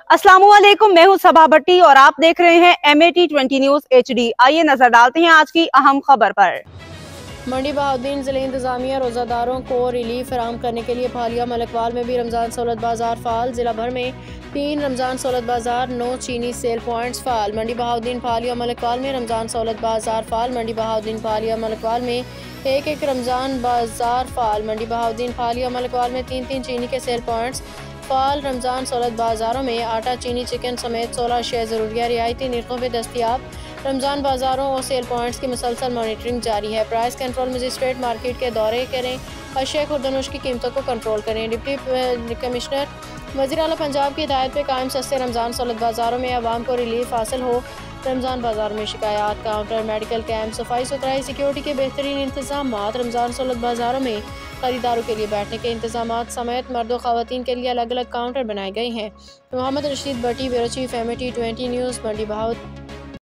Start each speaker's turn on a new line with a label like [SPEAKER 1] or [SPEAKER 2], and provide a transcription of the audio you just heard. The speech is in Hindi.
[SPEAKER 1] अस्सलामुअलैकुम, मैं हूं सबा भट्टी और आप देख रहे हैं MAT20 न्यूज HD। आइए नजर डालते हैं आज की अहम खबर पर।
[SPEAKER 2] मंडी बहाउद्दीन जिले इंतजामिया रोज़ादारों को रिलीफ फराहम करने के लिए फालिया मलकवाल में भी रमज़ान सहूलत बाजार फाल। जिला भर में 3 रमज़ान सहूलत बाजार, 9 चीनी सेल पॉइंट्स फाल। मंडी बहाउद्दीन फालिया मलकवाल में रमज़ान सहूलत बाजार फाल। मंडी बहाउद्दीन फालिया मलकवाल में एक रमज़ान बाजार फाल। मंडी बहाउद्दीन फालिया मलकवाल में 3 चीनी के सेल पॉइंट्स फाल। रमज़ान सहूलत बाज़ारों में आटा, चीनी, चिकन समेत 16 अशिया ज़रूरिया रियायती निर्खों पर दस्तियाब। रमज़ान बाज़ारों और सेल पॉइंट्स की मुसलसल मॉनिटरिंग जारी है। प्राइस कंट्रोल मजिस्ट्रेट मार्केट के दौरे करें, अशिया खुर्दनोश की कीमतों को कंट्रोल करें। डिप्टी कमिश्नर वज़ीर आला पंजाब की हिदायत पर कायम सस्ते रमज़ान सहूलत बाज़ारों में आवाम को रिलीफ हासिल हो। रमज़ान बाज़ार में शिकायत काउंटर, मेडिकल कैंप, सफाई सुथराई, सिक्योरिटी के बेहतरीन इंतजाम। रमज़ान सहूलत बाज़ारों में खरीदारों के लिए बैठने के इंतजाम समेत मर्द व ख़वातीन के लिए अलग अलग काउंटर बनाए गए हैं। मोहम्मद रशीद भट्टी, ब्यूरो चीफ, MAT20 न्यूज़, मंडी बहाउद्दीन।